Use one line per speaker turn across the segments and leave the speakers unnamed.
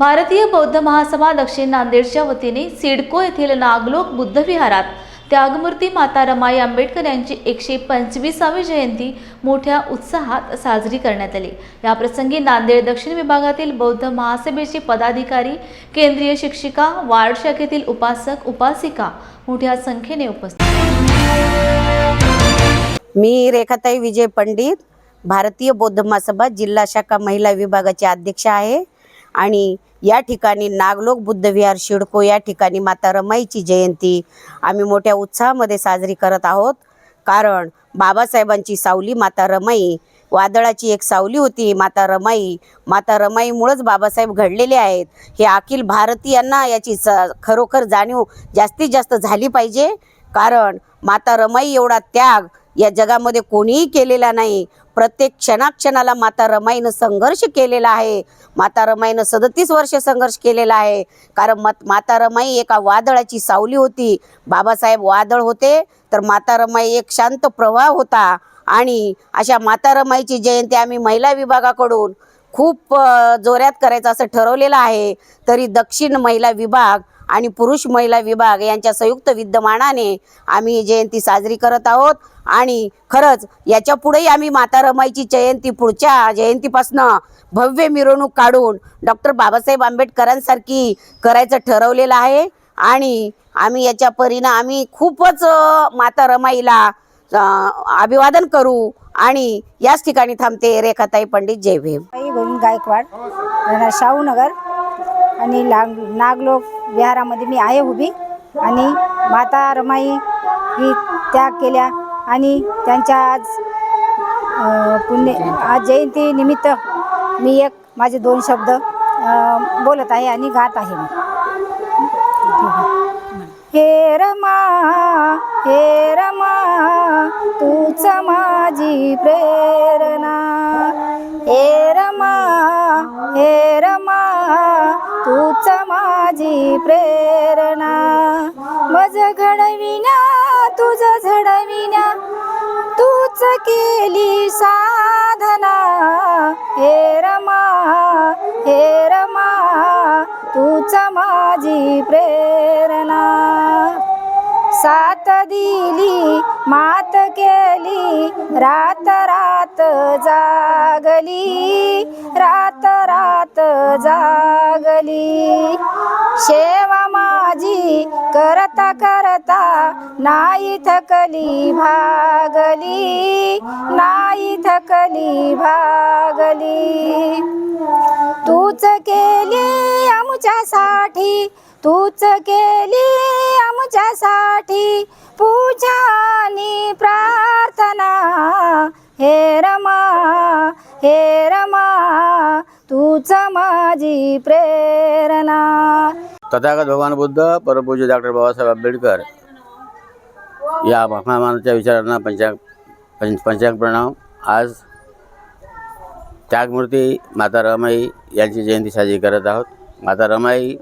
भारतीय बौद्ध महासभा दक्षिण नांदेडच्या वतीने सिडको येथील नागलोक बुद्ध विहारात त्यागमूर्ती माता रमाई आंबेडकर यांची 125वी जयंती मोठ्या उत्साहात साजरी करण्यात आली। या प्रसंगी नांदेड दक्षिण विभागातील बौद्ध महासभेचे पदाधिकारी, केंद्रीय शिक्षिका, वार्ड शाखेतील उपासक उपासिका मोठ्या संख्येने उपस्थित।
मी रेखाताई विजय पंडित, भारतीय बौद्ध महासभा जिल्हा शाखा महिला विभागाचे अध्यक्ष आहे आणि या ठिकाणी नागलोक बुद्ध विहार सिडको या ठिकाणी माता रमाईची जयंती आम्ही मोठ्या उत्साहामध्ये साजरी करत आहोत। कारण बाबासाहेबांची सावली माता रमाई, वादळाची एक सावली होती माता रमाईमुळेच बाबासाहेब घडलेले आहेत। हे अखिल भारतीयांना याची खरोखर जाणीव जास्तीत जास्त झाली पाहिजे। कारण माता रमाई एवढा त्याग या जगामध्ये कोणीही केलेला नाही। प्रत्येक क्षणाक्षणाला माता रमाईनं संघर्ष केलेला आहे। माता रमाईनं 37 वर्ष संघर्ष केलेला आहे। कारण माता रमाई एका वादळाची सावली होती। बाबासाहेब वादळ होते तर माता रमाई एक शांत प्रवाह होता। आणि अशा माता रमाईची जयंती आम्ही महिला विभागाकडून खूप जोरात करायचं असं ठरवलेलं आहे। तरी दक्षिण महिला विभाग आणि पुरुष महिला विभाग यांच्या संयुक्त विद्यमानाने आम्ही ही जयंती साजरी करत आहोत। आणि खरंच याच्या पुढेही आम्ही माता रमाईची जयंती पुढच्या जयंतीपासून भव्य मिरवणूक काढून डॉक्टर बाबासाहेब आंबेडकरांसारखी करायचं ठरवलेलं आहे। आणि आम्ही याच्या परीने आम्ही खूपच माता रमाईला अभिवादन करू। आणि याच ठिकाणी थांबते। रेखाताई पंडित, जय भीम।
गोविंद गायकवाड, शाहूनगर आणि नागलोक विहारामध्ये मी आहे उभी। आणि माता रमाई ही त्याग केल्या आणि त्यांच्या आज जयंती निमित्त मी माझे 2 शब्द बोलत आहे आणि गात आहे। हे रमा तूच माझी प्रेरणा, हे रमा तूच माझी प्रेरणा। मज घडविण्या तुझ झडविण्या तूच केली साधना, हे रमा तूच माझी प्रेरणा। साथ दिली मात केली रात रात जागली, रात रात जागली। सेवा माझी करता करता नाही थकली भागली, नाही थकली भागली। तूच केली आमच्यासाठी, तूच केली आमच्यासाठी पूजा आणि प्रार्थना, हे रमा तूच माझी प्रेरणा।
तथागत भगवान बुद्ध परमपूज्य डॉक्टर बाबासाहेब आंबेडकर या महामानवाच्या विचारांना पंचांग प्रणाम। आज त्यागमूर्ती माता रमाई यांची जयंती साजरी करत आहोत। माता रमाई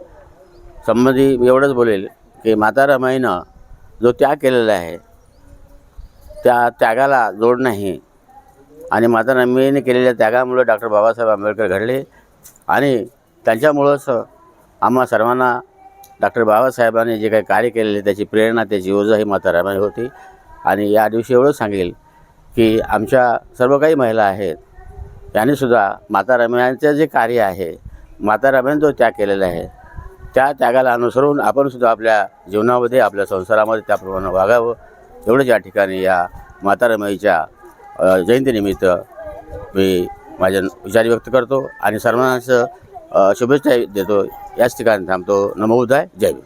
संबंधी मी एवढंच बोलेल की माता रमाईनं जो त्याग केलेला आहे त्या त्यागाला जोड नाही। आणि माता रमाईने केलेल्या त्यागामुळे डॉक्टर बाबासाहेब आंबेडकर घडले आणि त्यांच्यामुळंच आम्हा सर्वांना डॉक्टर बाबासाहेबांनी जे काही कार्य केलेले त्याची प्रेरणा, त्याची ऊर्जा ही माता रमाई होती। आणि या दिवशी एवढं सांगेल की आमच्या सर्व काही महिला आहेत त्यांनीसुद्धा माता रमाईचं जे कार्य आहे, माता रमाईने जो त्याग केलेला आहे त्या त्यागाला अनुसरून आपणसुद्धा आपल्या जीवनामध्ये, आपल्या संसारामध्ये त्याप्रमाणे वागावं एवढंच या ठिकाणी या माता रमाईच्या जयंतीनिमित्त मी माझे विचार व्यक्त करतो आणि सर्वांना शुभेच्छा देतो। याच ठिकाणी थांबतो। नमो बुद्धाय, जय भीम।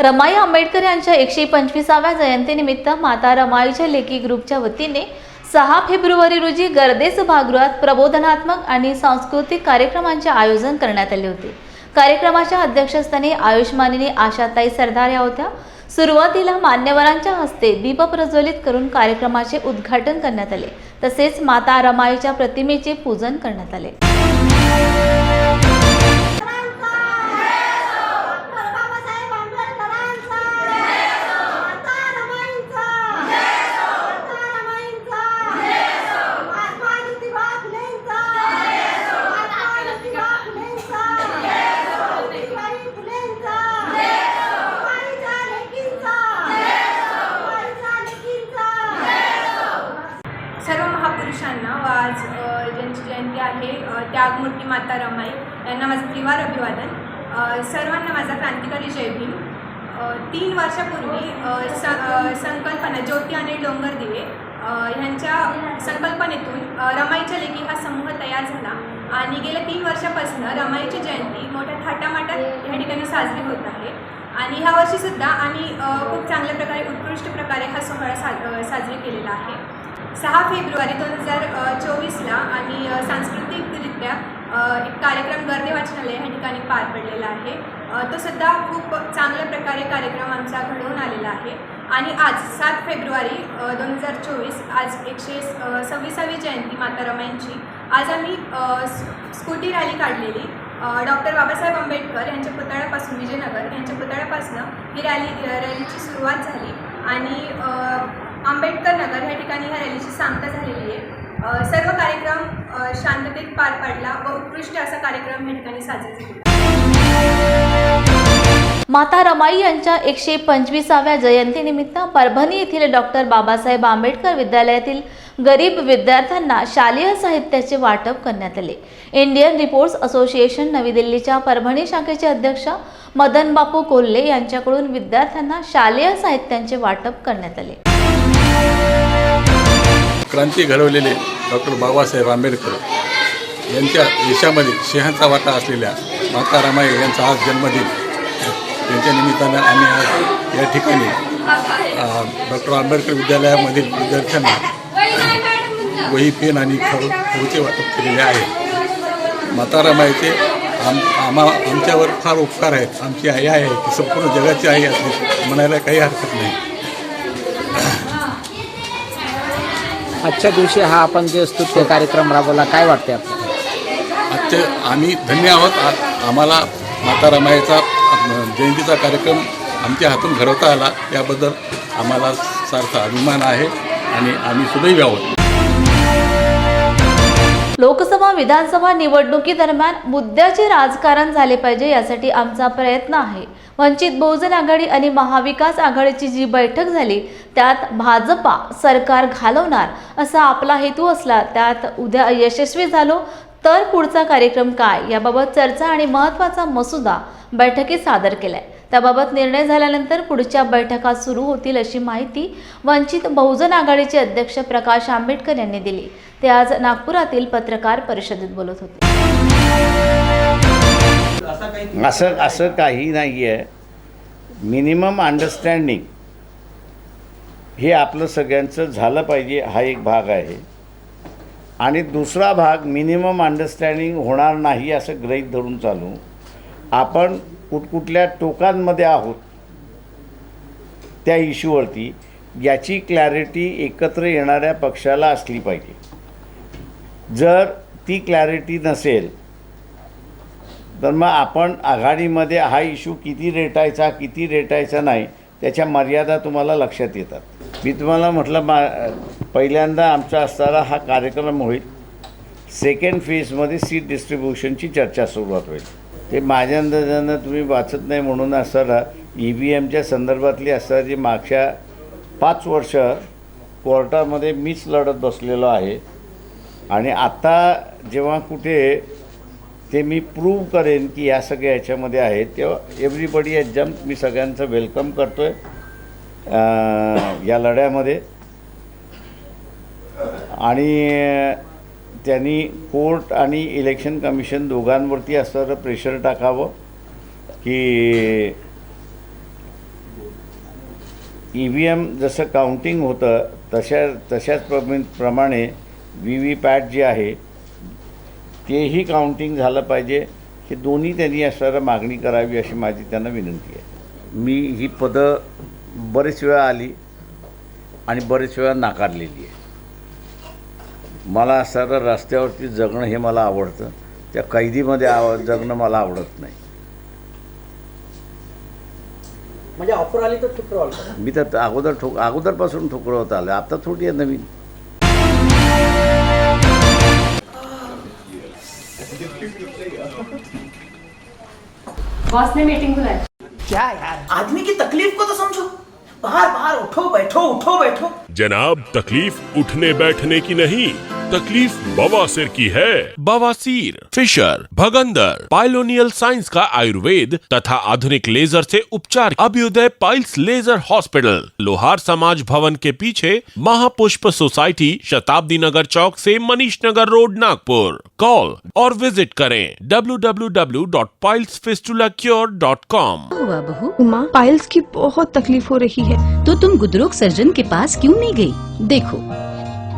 रमाई आंबेडकर यांच्या 125व्या जयंतीनिमित्त माता रमाईच्या लेकी ग्रुपच्या वतीने 6 फेब्रुवारी रोजी गर्दे सभागृहात प्रबोधनात्मक आणि सांस्कृतिक कार्यक्रमांचे आयोजन करण्यात आले होते। कार्यक्रमाच्या अध्यक्षस्थानी आयुष्मानिनी आशाताई सरदार या होत्या। सुरुवातीला मान्यवरांच्या हस्ते दीप प्रज्वलित करून कार्यक्रमाचे उद्घाटन करण्यात आले। तसेच माता रमाईच्या प्रतिमेचे पूजन करण्यात आले।
Viva! मूर्ती माता रमाई यांना माझं त्रिवार अभिवादन. सर्वांना माझा क्रांतिकारी जय भीम. 3 वर्षापूर्वी संकल्पना ज्योती आणि डोंगर दिवे ह्यांच्या संकल्पनेतून रमाईच्या लेकी हा समूह तयार झाला आणि गेल्या 3 वर्षापासून रमाईची जयंती मोठ्या थाटामाटात ह्या ठिकाणी साजरी होत आहे. आणि ह्या वर्षीसुद्धा आम्ही खूप चांगल्या प्रकारे उत्कृष्ट प्रकारे हा सोहळा साजरी केलेला आहे. 6 फेब्रुवारी 2024ला आणि सांस्कृतिकरित्या एक कार्यक्रम गर्दे वाचनालय ह्या ठिकाणी पार पडलेला आहे. तो सुद्धा खूप चांगल्या प्रकारे कार्यक्रम आमचा घडवून आलेला आहे. आणि आज 7 फेब्रुवारी 2024 आज 126वी जयंती माता रमाईंची. आज आम्ही स्कूटी रॅली काढलेली. डॉक्टर बाबासाहेब आंबेडकर यांच्या पुतळ्यापासून विजयनगर यांच्या पुतळ्यापासून ही रॅलीची सुरुवात झाली आणि आंबेडकर नगर ह्या ठिकाणी ह्या रॅलीची सांगता झालेली आहे. सर्व कार्यक्रम शांततेत पार पडला व उत्कृष्ट असा कार्यक्रम ह्या ठिकाणी साजरा झाला.
माता रमाई यांच्या 125व्या जयंतीनिमित्त परभणी येथील डॉक्टर बाबासाहेब आंबेडकर विद्यालयातील गरीब विद्यार्थ्यांना शालेय साहित्याचे वाटप करण्यात आले. इंडियन रिपोर्ट्स असोसिएशन नवी दिल्लीच्या परभणी शाखेचे अध्यक्ष मदन बापू कोल्हे यांच्याकडून विद्यार्थ्यांना शालेय साहित्याचे वाटप करण्यात आले.
क्रांती घडवलेले डॉक्टर बाबासाहेब आंबेडकर यांच्या देशामध्ये सिंहाचा वाटा असलेल्या माता रमाई यांचा आज जन्मदिन. त्यांच्या निमित्तानं आम्ही आज या ठिकाणी डॉक्टर आंबेडकर विद्यालयामधील विद्यार्थ्यांना वही पेन आणि खवचे वाटप केलेले आहे. माता रमाईचे आमच्यावर फार उपकार आहेत. आमची आई आहे ती संपूर्ण जगाची आई असली म्हणायला काही हरकत नाही.
आजच्या दिवशी हा आपण जे स्तुत्य कार्यक्रम राबवला, काय वाटते आपल्याला?
आजचे आम्ही धन्य आहोत. आम्हाला माता रमाईचा जयंतीचा कार्यक्रम आमच्या हातून घडवता आला याबद्दल आम्हाला सारखा अभिमान आहे आणि आम्ही सुदैवी आहोत.
लोकसभा विधानसभा निवडणुकीदरम्यान मुद्द्याचे राजकारण झाले पाहिजे यासाठी आमचा प्रयत्न आहे. वंचित बहुजन आघाडी आणि महाविकास आघाडीची जी बैठक झाली त्यात भाजपा सरकार घालवणार असा आपला हेतू असला, त्यात उद्या यशस्वी झालो तर पुढचा कार्यक्रम काय याबाबत चर्चा आणि महत्त्वाचा मसुदा बैठकीत सादर केलाय. त्याबाबत निर्णय झाल्यानंतर पुढच्या बैठका सुरू होतील अशी माहिती वंचित बहुजन आघाडीचे अध्यक्ष प्रकाश आंबेडकर यांनी दिली. ते आज नागपुरातील पत्रकार परिषदेत बोलत होते.
असं काही नाही आहे. मिनिमम अंडरस्टँडिंग हे आपलं सगळ्यांचं झालं पाहिजे हा एक भाग आहे. आणि दुसरा भाग मिनिमम अंडरस्टँडिंग होणार नाही असं गृहीत धरून चालू आपण कुठकुठल्या टोकांमध्ये आहोत त्या इश्यूवरती याची क्लॅरिटी एकत्र येणाऱ्या पक्षाला असली पाहिजे. जर ती क्लॅरिटी नसेल तर मग आपण आघाडीमध्ये हा इश्यू किती रेटायचा नाही त्याच्या मर्यादा तुम्हाला लक्षात येतात. मी तुम्हाला म्हटलं पहिल्यांदा आमचा असणारा हा कार्यक्रम होईल. सेकंड फेजमध्ये सीट डिस्ट्रीब्युशनची चर्चा सुरुवात होईल. ते माझ्या अंदाजानं तुम्ही वाचत नाही म्हणून असणारा EVMच्या संदर्भातली असणारी मागच्या 5 वर्ष कोर्टामध्ये मीच लढत बसलेलो आहे. आणि आता जेव्हा कुठे ते मी प्रूव्ह करेन की या सगळ्या याच्यामध्ये आहेत तेव्हा एव्हरीबडी हॅज जम्प. मी सगळ्यांचं वेलकम करतो आहे या लढ्यामध्ये. आणि त्यांनी कोर्ट आणि इलेक्शन कमिशन दोघांवरती असणारं प्रेशर टाकावं की EVM जसं काउंटिंग होतं तशाच प्रमाणे VVPAT जे आहे तेही काउंटिंग झालं पाहिजे. हे दोन्ही त्यांनी असणारं मागणी करावी अशी माझी त्यांना विनंती आहे. मी ही पदं बरेच वेळा आली आणि बरेच वेळा नाकारलेली आहे. मला असणारं रस्त्यावरती जगणं हे मला आवडतं. त्या कैदीमध्ये जगणं मला आवडत नाही.
म्हणजे ऑफर आली तर ठुकरवाल?
मी तर अगोदरपासून ठोकरवत आलं. आता थोडी आहे नवीन.
बॉस ने मीटिंग बुलाई.
क्या यार, आदमी की तकलीफ को तो समझो. बाहर बाहर उठो बैठो.
जनाब, तकलीफ उठने बैठने की नहीं,
तकलीफ बवासीर की है? बवासीर, फिशर, भगंदर, पाइलोनियल साइंस का आयुर्वेद तथा आधुनिक लेजर से उपचार। अभ्युदय पाइल्स लेजर हॉस्पिटल, लोहार समाज भवन के पीछे, महापुष्प सोसाइटी, शताब्दी नगर चौक से मनीष नगर रोड, नागपुर। कॉल और विजिट करें www.pilesfistulacure.com।
हुआ बहू? माँ, पाइल्स की बहुत तकलीफ हो रही है। तो तुम गुदरोग सर्जन के पास क्यों नहीं गई? देखो,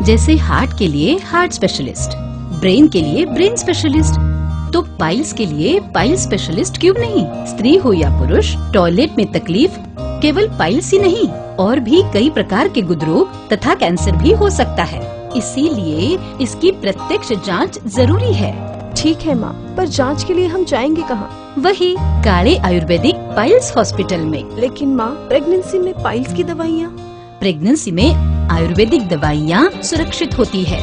जैसे हार्ट के लिए हार्ट स्पेशलिस्ट, ब्रेन के लिए ब्रेन स्पेशलिस्ट, तो पाइल्स के लिए पाइल्स स्पेशलिस्ट क्यों नहीं? स्त्री हो या पुरुष, टॉयलेट में तकलीफ केवल पाइल्स ही नहीं, और भी कई प्रकार के गुदरोग तथा कैंसर भी हो सकता है। इसीलिए इसकी प्रत्यक्ष जांच जरूरी है।
ठीक है माँ, पर जांच के लिए हम जाएंगे कहाँ?
वही काले आयुर्वेदिक पाइल्स हॉस्पिटल में।
लेकिन माँ, प्रेगनेंसी में पाइल्स की दवाइयाँ?
प्रेगनेंसी में आयुर्वेदिक दवाइयाँ सुरक्षित होती है।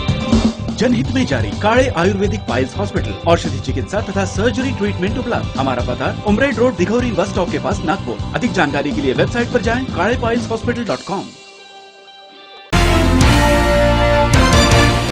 जनहित में जारी काले आयुर्वेदिक पाइल्स हॉस्पिटल, औषधि चिकित्सा तथा सर्जरी ट्रीटमेंट उपलब्ध। हमारा पता उमरेड रोड, दिघौरी बस स्टॉप के पास, नागपुर। अधिक जानकारी के लिए वेबसाइट पर जाएं kalepailshospital.com।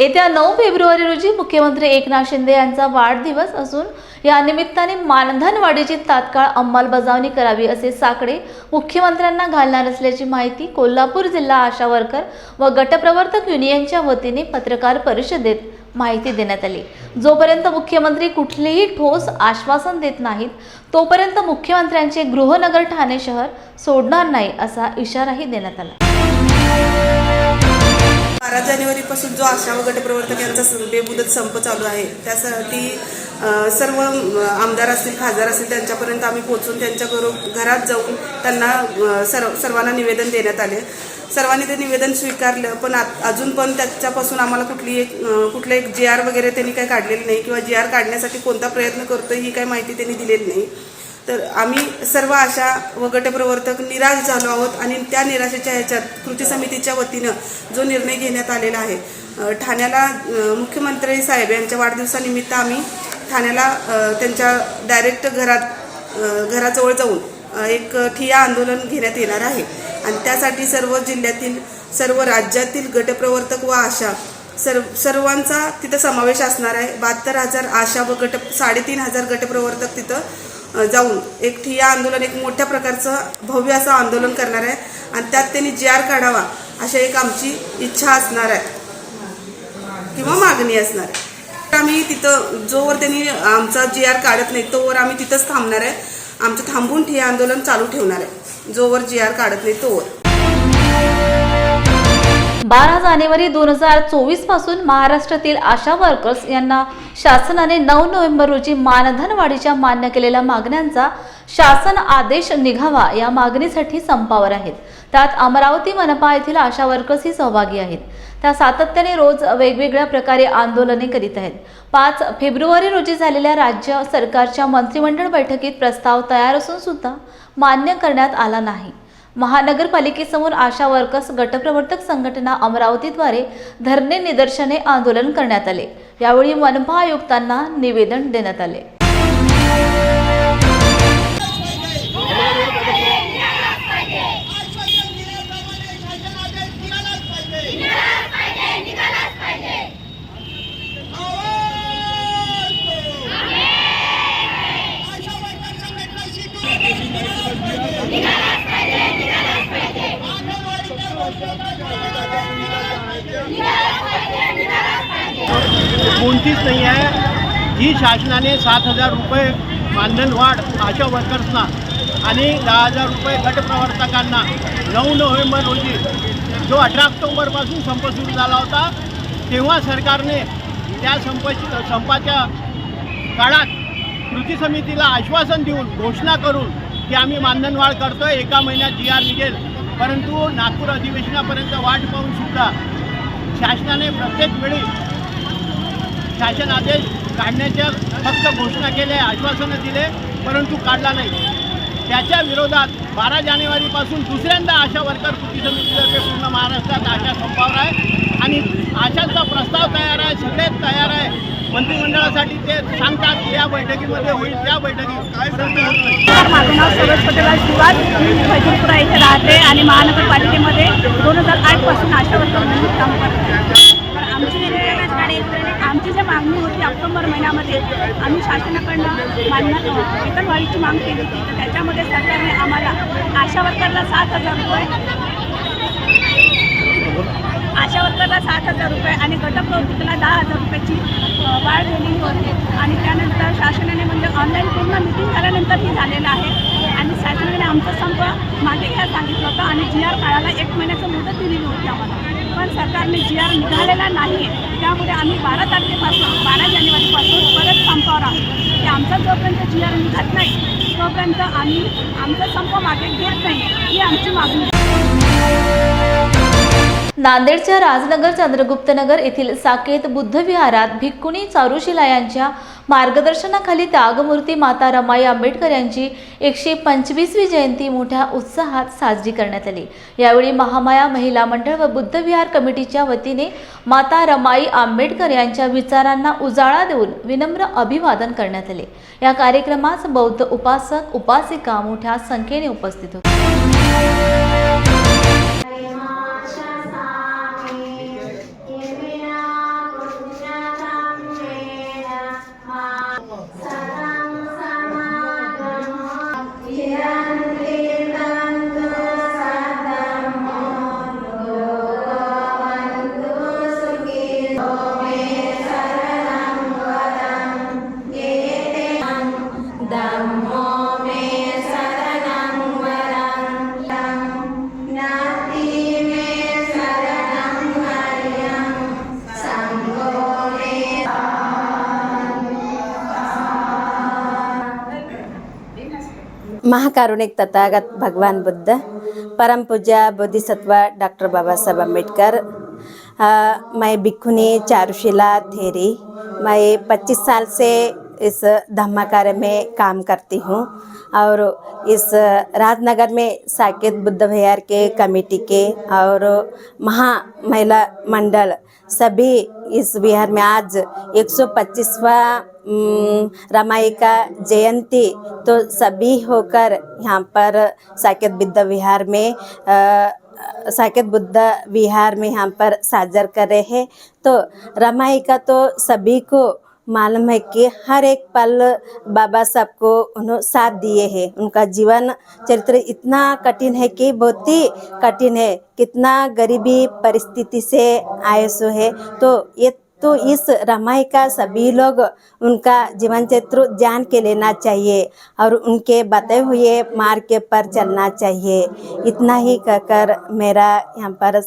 येत्या 9 फेब्रुवारी रोजी मुख्यमंत्री एकनाथ शिंदे यांचा वाढदिवस असून या निमित्ताने मानधन वाढीची तात्काळ अंमलबजावणी करावी असे साकडे मुख्यमंत्र्यांना घालणार असल्याची माहिती कोल्हापूर जिल्हा आशा वर्कर व गटप्रवर्तक युनियनच्या वतीने पत्रकार परिषदेत माहिती देण्यात आली। जोपर्यंत मुख्यमंत्री कुठलेही ठोस आश्वासन देत नाहीत तोपर्यंत मुख्यमंत्र्यांचे गृहनगर ठाणे शहर सोडणार नाही असा इशाराही देण्यात आला।
12 जानेवारीपासून जो आशा व गटप्रवर्तक यांचा बेमुदत संप चालू आहे त्यासाठी सर्व आमदार असतील, खासदार असतील त्यांच्यापर्यंत आम्ही पोहोचून त्यांच्या घरात जाऊन त्यांना सर्वांना निवेदन देण्यात आले। सर्वांनी ते निवेदन स्वीकारलं, पण अजून पण त्याच्यापासून आम्हाला कुठलं एक GR वगैरे त्यांनी काही काढलेलं नाही किंवा GR काढण्यासाठी कोणता प्रयत्न करतोय ही काही माहिती त्यांनी दिलेली नाही। तर आम्ही सर्व आशा व गटप्रवर्तक निराश झालो आहोत आणि त्या निराशेच्या ह्याच्यात कृती समितीच्या वतीनं जो निर्णय घेण्यात आलेला आहे, ठाण्याला मुख्यमंत्री साहेब यांच्या वाढदिवसानिमित्त आम्ही ठाण्याला त्यांच्या डायरेक्ट घराजवळ जाऊन एक ठिय्या आंदोलन घेण्यात येणार आहे आणि त्यासाठी सर्व जिल्ह्यातील, सर्व राज्यातील गटप्रवर्तक व आशा सर्वांचा तिथं समावेश असणार आहे। 72,000 आशा व 3,500 गटप्रवर्तक तिथं जाऊन एक ठिय्या आंदोलन, एक मोठ्या प्रकारचं भव्य असं आंदोलन करणार आहे आणि त्यात त्यांनी GR काढावा अशी एक आमची इच्छा असणार आहे किंवा मागणी असणार आहे। आम्ही तिथं जोवर त्यांनी आमचा GR काढत नाही तोवर आम्ही तिथंच थांबणार आहे। आमचं थांबून ठिय्या आंदोलन चालू ठेवणार आहे जोवर GR काढत नाही तोवर।
12 जानेवारी 2024 पासून महाराष्ट्रातील आशा वर्कर्स यांना शासनाने 9 नोव्हेंबर रोजी मानधन वाढीच्या मान्य केलेल्या मागण्यांचा शासन आदेश निघावा या मागणीसाठी संपावर आहेत। त्यात अमरावती मनपा येथील आशा वर्कर्स ही सहभागी आहेत। त्या सातत्याने रोज वेगवेगळ्या प्रकारे आंदोलने करीत आहेत। 5 फेब्रुवारी रोजी झालेल्या राज्य सरकारच्या मंत्रिमंडळ बैठकीत प्रस्ताव तयार असून सुद्धा मान्य करण्यात आला नाही। महानगरपालिकेसमोर आशा वर्कर्स गटप्रवर्तक संघटना अमरावतीद्वारे धरणे, निदर्शने, आंदोलन करण्यात आले। यावेळी मनपा आयुक्तांना निवेदन देण्यात आले।
कोणतीच नाही आहे जी शासनाने 7,000 रुपये मानधन वाढ आशा वर्कर्सना आणि 10,000 रुपये गटप्रवर्तकांना 9 नोव्हेंबर रोजी जो 18 ऑक्टोबरपासून संप सुरू झाला होता तेव्हा सरकारने त्या संपाच्या काळात कृती समितीला आश्वासन देऊन घोषणा करून की आम्ही मानधन वाढ करतोय, 1 महिन्यात GR निघेल, परंतु नागपूर अधिवेशनापर्यंत वाट पाहून सुद्धा शासनाने प्रत्येक वेळी शासन आदेश काढण्याच्या फक्त घोषणा केल्या, आश्वासनं दिले, परंतु काढला नाही। त्याच्या विरोधात 12 जानेवारीपासून दुसऱ्यांदा आशा वर्कर कृती समितीतर्फे पूर्ण महाराष्ट्रात आशा संपावर आहे आणि आशाचा प्रस्ताव तयार आहे, सगळेच तयार आहे। मंत्रिमंडळासाठी ते सांगतात की या बैठकीमध्ये होईल, त्या बैठकीत परंतु होत नाही।
माझं नाव सरोज पटेल शिवाज, मी भजनपुरा इथे राहते आणि महानगरपालिकेमध्ये 2008 पासून आशा वर्कर म्हणून काम करते। आमची आमची जी मागणी होती ऑक्टोबर महिन्यामध्ये आम्ही शासनाकडनं वेतनवाढीची मागणी केली होती, तर त्याच्यामध्ये सरकारने आम्हाला आशा वर्करला 7,000 रुपये, आशा वर्करला 7,000 रुपये आणि गटप्रवृत्तीला 10,000 रुपयाची वाढ दिलेली होती. आणि त्यानंतर शासनाने म्हणजे ऑनलाईन पूर्ण मिटिंग झाल्यानंतर ही झालेलं आहे आणि शासनाने आमचा संप मागे घ्यायला सांगितलं होतं आणि GR काढायला 1 महिन्याचं मुदत दिलेली होती आम्हाला, पण सरकारने GR निघालेला नाही आहे. त्यामुळे आम्ही 12 तारखेपासून 12 जानेवारीपासून परत संपावर आहोत की आमचा जोपर्यंत GR निघत नाही तोपर्यंत आम्ही आमचा संप मागे घेत नाही, ही आमची मागणी आहे.
नांदेडच्या राजनगर चंद्रगुप्तनगर येथील साकेत बुद्ध विहारात भिक्खुनी चारुशिला यांच्या मार्गदर्शनाखाली त्यागमूर्ती माता रमाई आंबेडकर यांची 125वी जयंती मोठ्या उत्साहात साजरी करण्यात आली. यावेळी महामाया महिला मंडळ व बुद्ध विहार कमिटीच्या वतीने माता रमाई आंबेडकर यांच्या विचारांना उजाळा देऊन विनम्र अभिवादन करण्यात आले. या कार्यक्रमास बौद्ध उपासक उपासिका मोठ्या संख्येने उपस्थित होते.
महाकारुणिक तथागत भगवान बुद्ध, परम पूज्य बोधिसत्व डॉक्टर बाबा साहब अम्बेडकर। मैं भिक्खुनी चारुशिला थेरी। मैं 25 साल से इस धम्मा कार्य में काम करती हूँ और इस राजनगर में साकेत बुद्ध विहार के कमेटी के और महा महिला मंडल सभी इस विहार में आज 125वां रमाई का जयंती तो सभी होकर यहाँ पर साकेत बुद्ध विहार में यहाँ पर साजर कर रहे हैं। तो रमाई का तो सभी को मालूम है कि हर एक पल बाबा साहब को उन्होंने साथ दिए हैं। उनका जीवन चरित्र इतना कठिन है कि बहुत ही कठिन है, कितना गरीबी परिस्थिति से आए सो है। तो इस रमाई का सभी लोग उनका जीवन चरित्र जान के लेना चाहिए और उनके बताए हुए मार्ग के पर चलना चाहिए। इतना ही कहकर मेरा यहाँ पर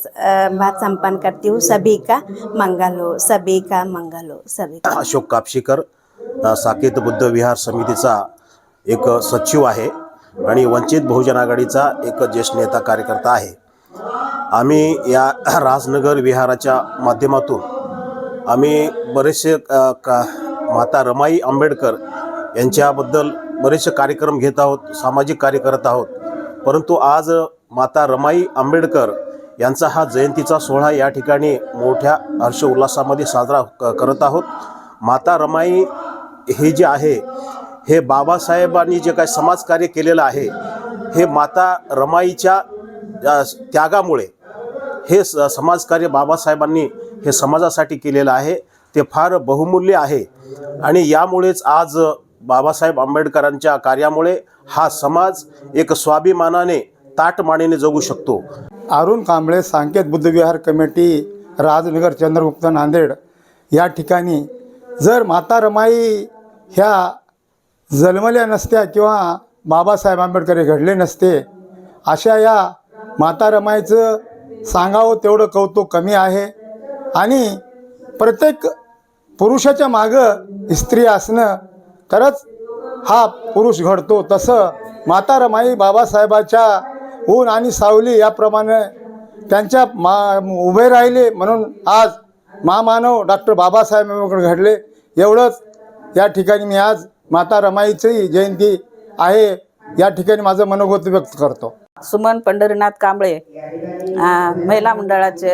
बात संपन्न करती हूँ। सभी का मंगल हो, सभी का मंगल हो, सभी का।
अशोक कापशीकर साकेत बुद्ध विहार समितीचा एक सचिव आहे आणि वंचित बहुजन आघाडीचा एक ज्येष्ठ नेता कार्यकर्ता आहे। आम्ही या राजनगर विहाराच्या माध्यमातून आम्ही बरेचसे माता रमाई आंबेडकर यांच्याबद्दल बरेचसे कार्यक्रम घेत आहोत, सामाजिक कार्य करत आहोत। परंतु आज माता रमाई आंबेडकर यांचा हा जयंतीचा सोहळा या ठिकाणी मोठ्या हर्ष उल्हासामध्ये साजरा करत आहोत। माता रमाई हे जे आहे हे बाबासाहेबांनी जे काय समाजकार्य केलेलं आहे हे माता रमाईच्या त्यागामुळे हे समाजकार्य बाबासाहेबांनी हे समाजासाठी केलेलं आहे ते फार बहुमूल्य आहे आणि यामुळेच आज बाबासाहेब आंबेडकरांच्या कार्यामुळे हा समाज एक स्वाभिमानाने ताटमानेने जगू शकतो।
अरुण कांबळे साकेत बुद्ध विहार कमिटी राजनगर चंद्रगुप्त नांदेड या ठिकाणी जर माता रमाई ह्या जन्मल्या नसत्या किंवा बाबासाहेब आंबेडकर हे घडले नसते अशा या माता रमाईचं सांगावं तेवढं कौतुक कमी आहे। आणि प्रत्येक पुरुषाच्या मागं स्त्री असणं खरंच हा पुरुष घडतो, तसं माता रमाई बाबासाहेबाच्या ऊन आणि सावली याप्रमाणे त्यांच्या उभे राहिले म्हणून आज महामानव डॉक्टर बाबासाहेब आंबेडकर घडले। एवढंच या ठिकाणी मी आज माता रमाईची जयंती आहे या ठिकाणी माझं मनोगत व्यक्त करतो।
सुमन पंढरीनाथ कांबळे महिला मंडळाचे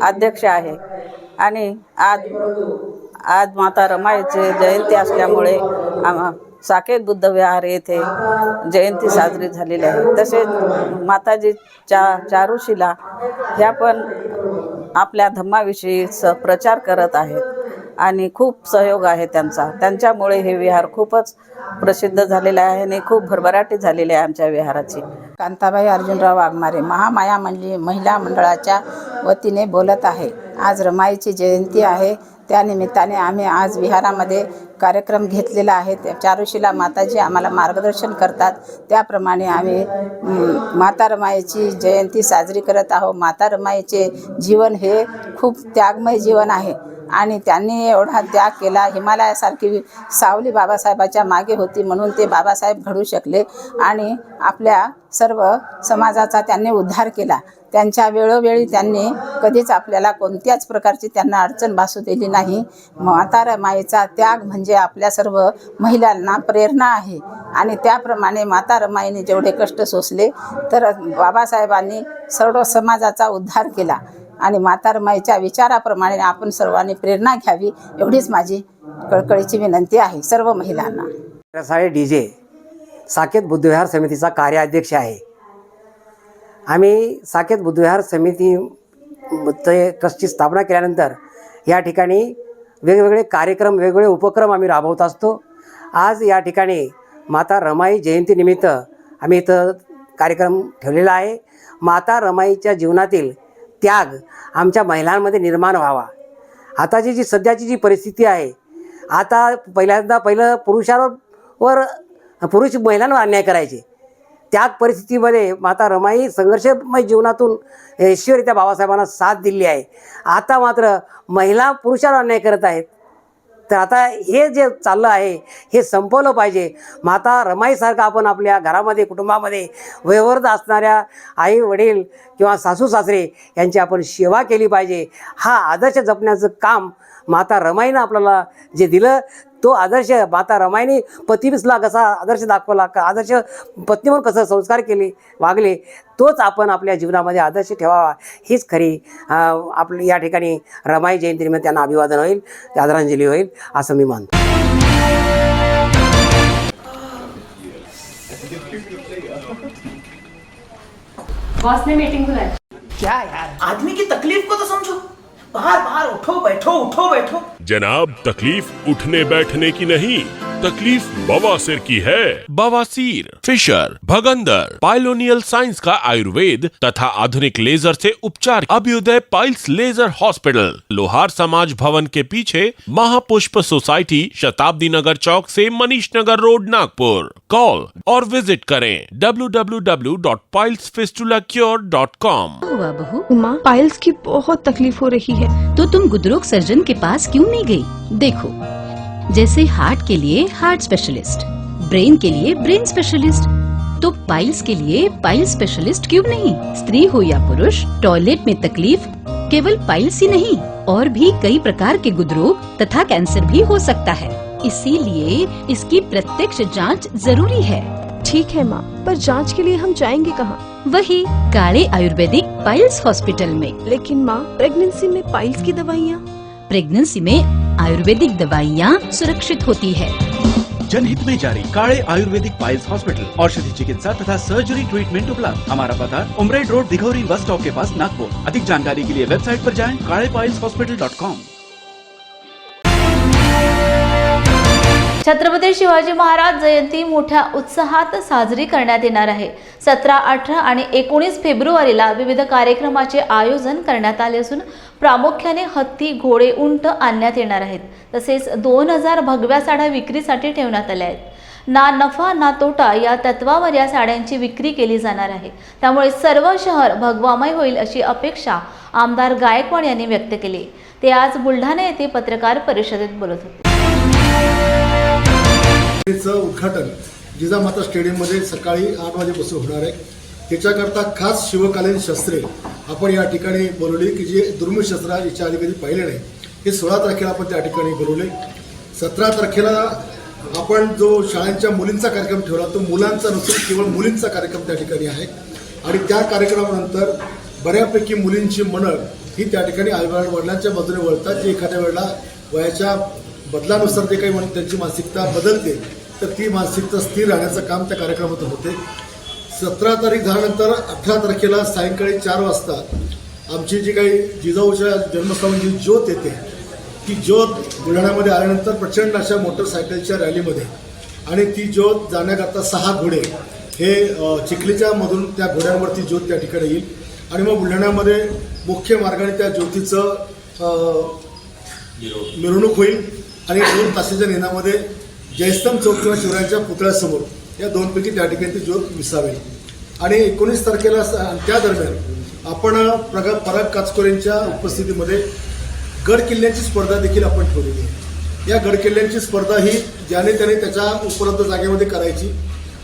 अध्यक्ष आहे आणि आज माता रमाईची जयंती असल्यामुळे साकेत बुद्ध विहार येथे जयंती साजरी झालेली आहे। तसेच माताजी चारुशिला ह्या पण आपल्या धम्माविषयी प्रचार करत आहेत आणि खूप सहयोग आहे त्यांचा. त्यांच्यामुळे हे विहार खूपच प्रसिद्ध झालेले आहे आणि खूप भरभराटी झालेली आहे आमच्या विहाराची.
कांताबाई अर्जुनराव वाघमारे महामाया महिला मंडळाच्या वतीने बोलत आहे. आज रमाईची जयंती आहे, त्यानिमित्ताने आम्ही आज विहारामध्ये कार्यक्रम घेतलेला आहे. चारुशिला माताजी आम्हाला मार्गदर्शन करतात, त्याप्रमाणे आम्ही माता रमाईची जयंती साजरी करत आहोत. माता रमाईचे जीवन हे खूप त्यागमय जीवन आहे आणि त्यांनी एवढा त्याग केला. हिमालयासारखी सावली बाबासाहेबाच्या मागे होती म्हणून ते बाबासाहेब घडू शकले आणि आपल्या सर्व समाजाचा त्यांनी उद्धार केला. त्यांच्या वेळोवेळी त्यांनी कधीच आपल्याला कोणत्याच प्रकारची त्यांना अडचण भासू दिली नाही. माता रमाईचा त्याग म्हणजे आपल्या सर्व महिलांना प्रेरणा आहे आणि त्याप्रमाणे माता रमाईने जेवढे कष्ट सोसले तर बाबासाहेबांनी सर्व समाजाचा उद्धार केला आणि माता रमाईच्या विचाराप्रमाणे आपण सर्वांनी प्रेरणा घ्यावी एवढीच माझी कळकळीची विनंती आहे सर्व महिलांना.
साळे DJ साकेत बुद्धविहार समितीचा कार्याध्यक्ष आहे. आम्ही साकेत बुद्धविहार समिती ट्रस्टची स्थापना केल्यानंतर या ठिकाणी वेगवेगळे कार्यक्रम वेगवेगळे उपक्रम आम्ही राबवत असतो. आज या ठिकाणी माता रमाई जयंतीनिमित्त आम्ही इथं कार्यक्रम ठेवलेला आहे. माता रमाईच्या जीवनातील त्याग आमच्या महिलांमध्ये निर्माण व्हावा. आताची जी सध्याची जी परिस्थिती आहे, आता पहिलं पुरुष महिलांवर अन्याय करायचे, त्या परिस्थितीमध्ये माता रमाई संघर्षमय जीवनातून यशस्वीरित्या बाबासाहेबांना साथ दिली आहे. आता मात्र महिला पुरुषावर अन्याय करत आहेत. तर आता हे जे चाललं आहे हे संपवलं पाहिजे. माता रमाईसारखं आपण आपल्या घरामध्ये कुटुंबामध्ये वयोवृद्ध असणाऱ्या आई वडील किंवा सासू सासरे यांची आपण सेवा केली पाहिजे. हा आदर्श जपण्याचं काम माता रमाईनं आपल्याला जे दिलं तो आदर्श माता रमाईने पतीला कसा आदर्श दाखवला, आदर्श पत्नी म्हणून कसं संस्कार केले वागले, तोच आपण आपल्या जीवनामध्ये आदर्श ठेवावा. हीच खरी आपली या ठिकाणी रमाई जयंतीनिमित्त त्यांना अभिवादन होईल, आदरांजली होईल असं मी मानतो.
बॉस ने मीटिंग बुलाई.
क्या यार, आदमी की तकलीफ को तो समझो. बाहर बाहर उठो बैठो.
जनाब, तकलीफ उठने बैठने की नहीं, तकलीफ बवासीर की है. बवासीर, फिशर, भगंदर, पाइलोनियल साइंस का आयुर्वेद तथा आधुनिक लेजर से उपचार. अभ्युदय पाइल्स लेजर हॉस्पिटल, लोहार समाज भवन के पीछे, महापुष्प सोसाइटी, शताब्दी नगर चौक से मनीष नगर रोड, नागपुर. कॉल और विजिट करें www.pilesfistulacure.com.
हुआ बहू?
माँ, पाइल्स की बहुत तकलीफ हो रही है.
तो तुम गुदरोग सर्जन के पास क्यों नहीं गई? देखो, जैसे हार्ट के लिए हार्ट स्पेशलिस्ट, ब्रेन के लिए ब्रेन स्पेशलिस्ट, तो पाइल्स के लिए पाइल्स स्पेशलिस्ट क्यों नहीं? स्त्री हो या पुरुष, टॉयलेट में तकलीफ केवल पाइल्स ही नहीं और भी कई प्रकार के गुदरोग तथा कैंसर भी हो सकता है. इसीलिए इसकी प्रत्यक्ष जांच जरूरी है.
ठीक है माँ, पर जांच के लिए हम जाएंगे कहाँ?
वही काले आयुर्वेदिक पाइल्स हॉस्पिटल में.
लेकिन माँ, प्रेगनेंसी में पाइल्स की दवाइयाँ.
प्रेगनेंसी में आयुर्वेदिक दवाइयाँ सुरक्षित होती है.
जनहित में जारी काले आयुर्वेदिक पाइल्स हॉस्पिटल, औषधि चिकित्सा तथा सर्जरी ट्रीटमेंट उपलब्ध. हमारा पता उमरेड रोड, दिघौरी बस स्टॉप के पास, नागपुर. अधिक जानकारी के लिए वेबसाइट पर जाएं kalepailshospital.com.
छत्रपती शिवाजी महाराज जयंती मोठ्या उत्साहात साजरी करण्यात येणार आहे. 17, 18 आणि 19 फेब्रुवारीला विविध कार्यक्रमाचे आयोजन करण्यात आले असून प्रामुख्याने हत्ती, घोडे, उंट आणण्यात येणार आहेत. तसेच 2000 भगव्या साड्या विक्रीसाठी ठेवण्यात आल्या आहेत. ना नफा ना तोटा या तत्वावर या साड्यांची विक्री केली जाणार आहे. त्यामुळे सर्व शहर भगवामय होईल अशी अपेक्षा आमदार गायकवाड यांनी व्यक्त केली. ते आज बुलढाणा येथे पत्रकार परिषदेत बोलत होते.
उद्घाटन जिजामाता स्टेडियममध्ये सकाळी 8 वाजेपासून होणार आहे. त्याच्याकरता खास शिवकालीन शस्त्रे आपण या ठिकाणी बोलवली की जे दुर्मिळ शस्त्र याच्या आधी कधी पाहिले नाही. हे 16 तारखेला आपण त्या ठिकाणी बोलवले. 17 तारखेला आपण जो शाळांच्या मुलींचा कार्यक्रम ठेवला तो मुलांचा नसून केवळ मुलींचा कार्यक्रम त्या ठिकाणी आहे आणि त्या कार्यक्रमानंतर बऱ्यापैकी मुलींची मंडळ ही त्या ठिकाणी आईवडिलांच्या बाजूने वळतात. जे एखाद्या वेळेला वयाच्या बदलानुसार जे काही त्यांची मानसिकता बदलते तर ती मानसिकता स्थिर राहण्याचं काम त्या कार्यक्रमातून होते. 17 तारीख झाल्यानंतर 18 तारखेला सायंकाळी 4 वाजता आमची जी काही जिजाऊच्या जन्मस्थानी जी ज्योत येते ती ज्योत बुलढाण्यामध्ये आल्यानंतर प्रचंड अशा मोटरसायकलच्या रॅलीमध्ये आणि ती ज्योत जाण्याकरता 6 घोडे हे चिखलीच्या मधून त्या घोड्यांवरती ज्योत त्या ठिकाणी येईल आणि मग बुलढाण्यामध्ये मुख्य मार्गाने त्या ज्योतीचं मिरवणूक होईल आणि 2 तासाच्या निनामध्ये जयस्तंभ चौक किंवा शिवरायांच्या पुतळ्यासमोर या 2 पैकी त्या ठिकाणी ती ज्योत विसावेल आणि 19 तारखेला त्या दरम्यान आपण पराग काचकोरेंच्या उपस्थितीमध्ये गड किल्ल्यांची स्पर्धा देखील आपण ठेवलेली आहे. या गड किल्ल्यांची स्पर्धा ही ज्याने त्याने त्याच्या उपलब्ध जागेमध्ये करायची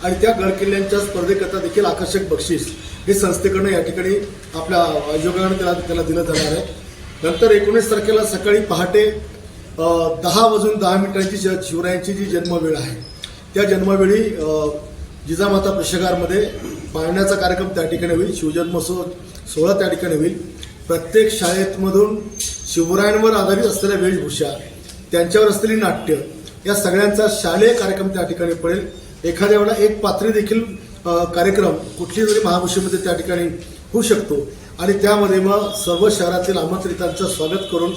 आणि त्या गड किल्ल्यांच्या स्पर्धेकरता देखील आकर्षक बक्षीस हे संस्थेकडनं या ठिकाणी आपल्या आयोगाने त्याला दिलं जाणार आहे. नंतर 19 तारखेला सकाळी पहाटे 10:10 शिवरायांची जी जन्मवेळ आहे त्या जन्मवेळी जिजामाता प्रशगारमध्ये पाळण्याचा कार्यक्रम त्या ठिकाणी होईल. शिवजन्मोत्सव सोहळा त्या ठिकाणी होईल. प्रत्येक शाळेमधून शिवरायांवर आधारित असलेल्या वेशभूषा, त्यांच्यावर असलेली नाट्य या सगळ्यांचा शालेय कार्यक्रम त्या ठिकाणी पडेल. एखाद्या वेळेला एक पात्री देखील कार्यक्रम कुठली जरी महापुरुषामध्ये त्या ठिकाणी होऊ शकतो आणि त्यामध्ये मग सर्व शहरातील आमंत्रितांचं स्वागत करून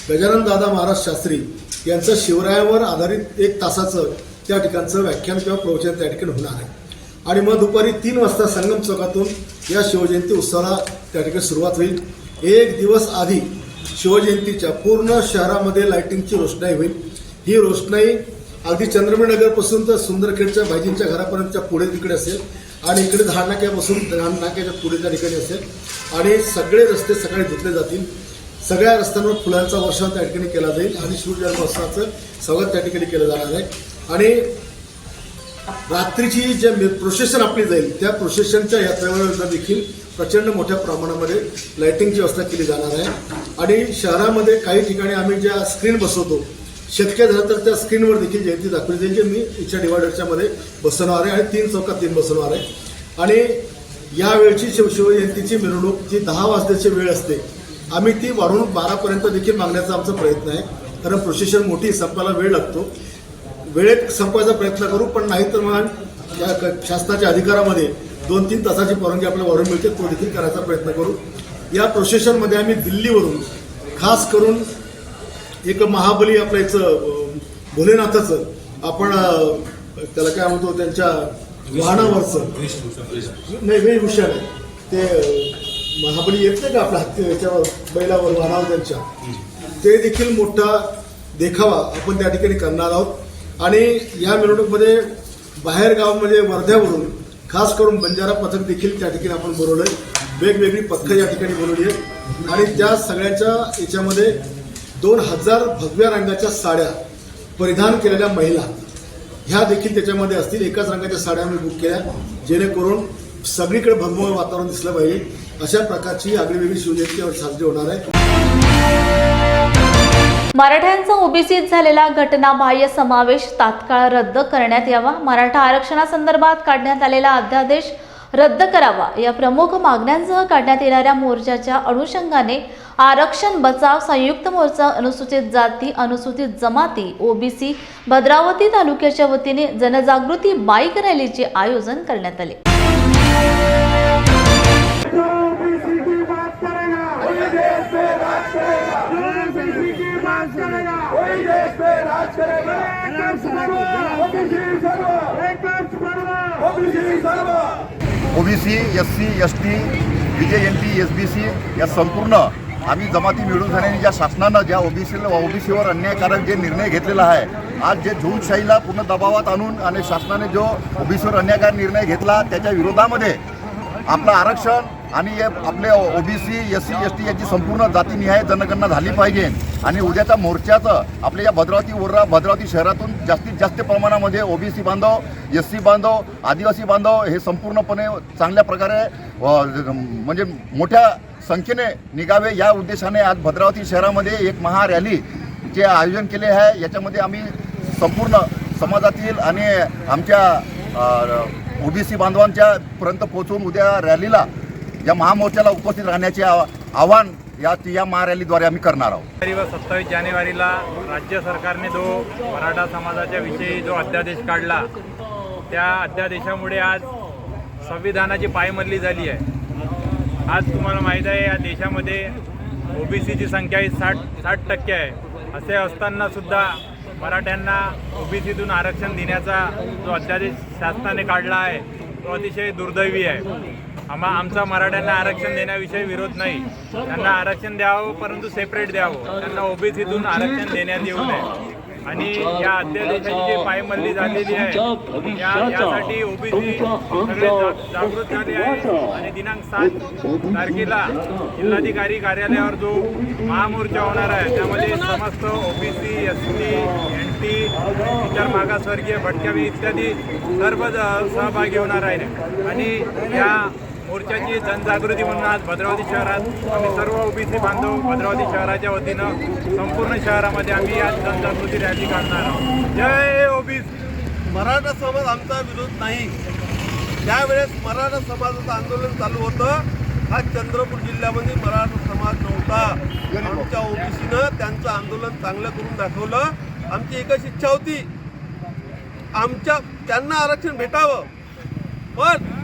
गजानन दादा महाराज शास्त्री यांचं शिवरायावर आधारित 1 तासाचं त्या ठिकाणचं व्याख्यान किंवा प्रवचन त्या ठिकाणी होणार आहे आणि मग दुपारी 3 वाजता संगम चौकातून या शिवजयंती उत्सवाला त्या ठिकाणी सुरुवात होईल. 1 दिवस आधी शिवजयंतीच्या पूर्ण शहरामध्ये लाईटिंगची रोषणाई होईल. ही रोषणाई अगदी चंद्रमणी नगरपासून तर सुंदरखेडच्या भाईजींच्या घरापर्यंतच्या पुढे तिकडे असेल आणि इकडे धाडनाक्यापासून धाडनाक्याच्या पुढे त्या ठिकाणी असेल आणि सगळे रस्ते सकाळी धुतले जातील. सगळ्या रस्त्यांवर फुलांचा वर्षाव त्या ठिकाणी केला जाईल आणि शिवजन्मोत्सवाचं स्वागत त्या ठिकाणी केलं जाणार आहे आणि रात्रीची जे प्रोसेशन आपली जाईल त्या प्रोसेशनच्या यात्रेवर देखील प्रचंड मोठ्या प्रमाणामध्ये लाईटिंगची व्यवस्था केली जाणार आहे आणि शहरामध्ये काही ठिकाणी आम्ही ज्या स्क्रीन बसवतो शक्य झालं तर त्या स्क्रीनवर देखील जयंती दाखवली जाईल जे मी इच्छा डिवायडरच्या मध्ये बसवणार आहे आणि 3 चौकात 3 बसवणार आहे आणि यावेळची शिवजयंतीची मिरवणूक जी 10 वाजण्याची वेळ असते आम्ही ती वाढवून 12पर्यंत देखील मागण्याचा आमचा प्रयत्न आहे कारण प्रोसेशन मोठी संपायला वेळ लागतो. वेळेत संपवायचा प्रयत्न करू पण नाही तर मग या शासनाच्या अधिकारामध्ये 2-3 तासाची परवानगी आपल्याला वाढवून मिळते तो देखील करायचा प्रयत्न करू. या प्रोसेशनमध्ये आम्ही दिल्लीवरून खास करून एक महाबली आपलं याचं भोलेनाथाचं आपण त्याला काय म्हणतो त्यांच्या वाहनावरचं नाही वेशभूषा नाही ते महाबली येत नाही का आपल्या हत्ती याच्यावर बैलावर वाहनावर त्यांच्या ते देखील मोठा देखावा आपण त्या ठिकाणी करणार आहोत आणि या मिरवणूकमध्ये बाहेरगाव म्हणजे वर्ध्यावरून खास करून बंजारा पथक देखील त्या ठिकाणी आपण बोलवलंय. वेगवेगळी पथकं या ठिकाणी बोलवली आहेत आणि त्या सगळ्यांच्या याच्यामध्ये 2000 भगव्या रंगाच्या साड्या परिधान केलेल्या महिला ह्या देखील त्याच्यामध्ये असतील. एकाच रंगाच्या साड्या आम्ही बुक केल्या जेणेकरून सगळीकडे भगवं वातावरण दिसलं पाहिजे. अशा प्रकारची आगळीवेगळी शिवजयंती साजरी होणार आहे.
मराठ्यांचा ओबीसीत झालेला घटनाबाह्य समावेश तात्काळ रद्द करण्यात यावा. मराठा आरक्षणासंदर्भात काढण्यात आलेला अध्यादेश रद्द करावा या प्रमुख मागण्यांसह काढण्यात येणाऱ्या मोर्चाच्या अनुषंगाने आरक्षण बचाव संयुक्त मोर्चा अनुसूचित जाती अनुसूचित जमाती ओबीसी भद्रावती तालुक्याच्या वतीने जनजागृती बाईक रॅलीचे आयोजन करण्यात आले.
OBC SC ST BJNT SBC या संपूर्ण आम्ही जमाती मिळून झाल्याने ज्या शासनानं ज्या ओबीसीवर अन्यायकारक जे निर्णय घेतलेला आहे आज जे झुंडशाहीला पूर्ण दबावात आणून आणि शासनाने जो ओबीसीवर अन्यायकारक निर्णय घेतला त्याच्या विरोधामध्ये आपलं आरक्षण आणि आपले ओबीसी SC ST याची संपूर्ण जातीनिहाय जनगणना झाली पाहिजे आणि उद्याच्या मोर्चाचं आपल्या या भद्रावती शहरातून जास्तीत जास्त प्रमाणामध्ये ओबीसी बांधव SC बांधव आदिवासी बांधव हे संपूर्णपणे चांगल्या प्रकारे म्हणजे मोठ्या संख्येने निघावे या उद्देशाने आज भद्रावती शहरामध्ये एक महारॅलीचे आयोजन केले आहे. याच्यामध्ये आम्ही संपूर्ण समाजातील आणि आमच्या ओबीसी बांधवांच्या पर्यंत पोहोचून उद्या रॅलीला या महामोर्चाला उपस्थित राहण्याचे आवाहन या महारॅलीद्वारे आम्ही करणार आहोत.
27 जानेवारीला राज्य सरकारने जो मराठा समाजाच्या विषयी जो अध्यादेश काढला त्या अध्यादेशामुळे आज संविधानाची पायमल्ली झाली आहे आज तुम्हाला माहीत आहे या देशामध्ये ओबीसीची संख्या ही 60% आहे. असे असतानासुद्धा मराठ्यांना ओबीसीतून आरक्षण देण्याचा जो अध्यादेश शासनाने काढला आहे तो अतिशय दुर्दैवी आहे. आमचा मराठ्यांना आरक्षण देण्याविषयी विरोध नाही. त्यांना आरक्षण द्यावं, परंतु सेपरेट द्यावं. त्यांना ओबीसीतून आरक्षण देण्यात येऊ नये. आणि या अध्यादेशाची जी पायमल्ली झालेली आहे यासाठी ओबीसी सगळे जागृत झाले आहे. आणि दिनांक 7 तारखेला जिल्हाधिकारी कार्यालयावर जो महामोर्चा होणार आहे त्यामध्ये समस्त ओबीसी, एसटी, एनटी, इतर मागासवर्गीय, भटक्या इत्यादी सर्व सहभागी होणार आहे. आणि या मोर्चाची जनजागृती म्हणून आज भद्रावती शहरात आम्ही सर्व ओबीसी बांधव भद्रावती शहराच्या वतीनं संपूर्ण शहरामध्ये आम्ही आज जनजागृती रॅली काढणार आहोत. जय ओबीसी.
मराठा समाज आमचा विरोध नाही. ज्यावेळेस मराठा समाजाचं आंदोलन चालू होतं हा चंद्रपूर जिल्ह्यामध्ये मराठा समाज नव्हता. आमच्या ओबीसीनं त्यांचं आंदोलन चांगलं करून दाखवलं. आमची एकच इच्छा होती त्यांना आरक्षण भेटावं. पण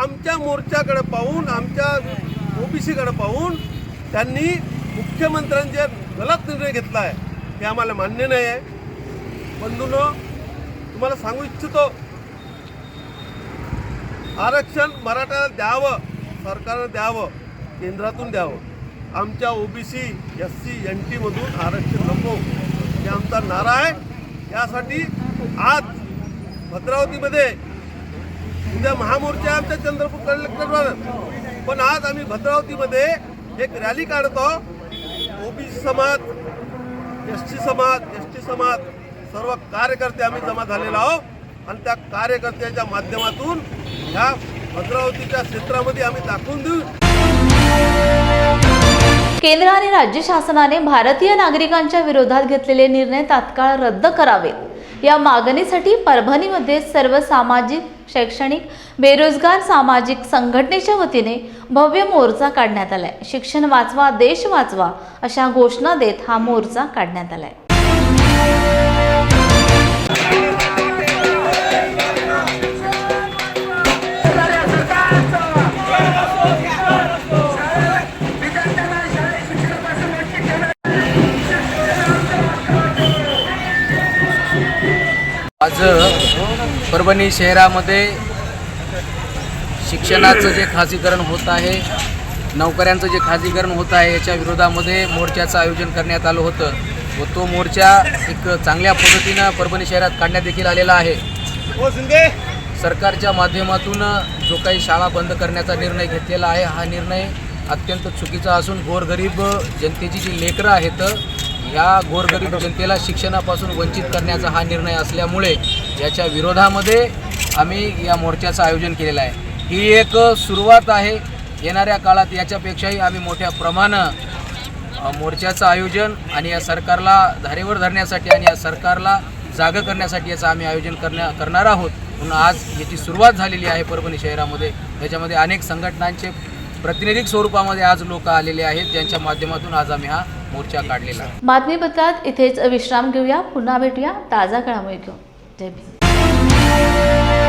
आमच्या मोर्चाकडे पाहून, आमच्या ओबीसीकडे पाहून त्यांनी मुख्यमंत्र्यांचे गलत निर्णय घेतला आहे. हे आम्हाला मान्य नाही आहे. बंधूंनो, तुम्हाला सांगू इच्छितो आरक्षण मराठ्याला द्यावं, सरकारनं द्यावं, केंद्रातून द्यावं. आमच्या ओबीसी, एससी, एनटी मधून आरक्षण नको हे आमचा नारा आहे. यासाठी आज भद्रावतीमध्ये उद्या महामोर्चा आमच्या चंद्रपूर कलेक्टरवर, पण आज आम्ही भद्रावतीमध्ये एक रॅली काढतो. ओबीसी समाज, एसटी समाज सर्व कार्यकर्ते आम्ही जमा झालेलो आहोत. आणि त्या कार्यकर्त्याच्या माध्यमातून ह्या भद्रावतीच्या क्षेत्रामध्ये आम्ही दाखवून देऊ.
केंद्र आणि राज्य शासनाने भारतीय नागरिकांच्या विरोधात घेतलेले निर्णय तात्काळ रद्द करावेत या मागणीसाठी परभणीमध्ये सर्व सामाजिक, शैक्षणिक, बेरोजगार सामाजिक संघटनेच्या वतीने भव्य मोर्चा काढण्यात आलाय. शिक्षण वाचवा, देश वाचवा अशा घोषणा देत हा मोर्चा काढण्यात आलाय.
आज परभणी शहरामध्ये शिक्षणाचं जे खाजगीकरण होत आहे, नोकऱ्यांचं जे खाजगीकरण होत आहे याच्या विरोधामध्ये मोर्चाचं आयोजन करण्यात आलं होतं. व तो मोर्चा एक चांगल्या पद्धतीनं परभणी शहरात काढण्यात देखील आलेला आहे. सरकारच्या माध्यमातून जो काही शाळा बंद करण्याचा निर्णय घेतलेला आहे हा निर्णय अत्यंत चुकीचा असून गोरगरीब जनतेची जी लेकरं आहेत ह्या गोरगरीब जनतेला शिक्षणापासून वंचित करण्याचा हा निर्णय असल्यामुळे याच्या विरोधामध्ये आम्ही या मोर्चाचं आयोजन केलेलं आहे. ही एक सुरुवात आहे. येणाऱ्या काळात याच्यापेक्षाही आम्ही मोठ्या प्रमाणात मोर्चाचं आयोजन आणि या सरकारला धारेवर धरण्यासाठी आणि या सरकारला जागं करण्यासाठी याचं आम्ही आयोजन करणार आहोत. म्हणून आज याची सुरुवात झालेली आहे परभणी शहरामध्ये. याच्यामध्ये अनेक संघटनांचे प्रातिनिधिक स्वरूपामध्ये आज लोक आलेले आहेत ज्यांच्या माध्यमातून आज आम्ही हा मोर्चा काढलेला आहे.
बातमीपत्रात इथेच विश्राम घेऊया. पुन्हा भेटूया ताजा घडामोडी घेऊन. जय भीम.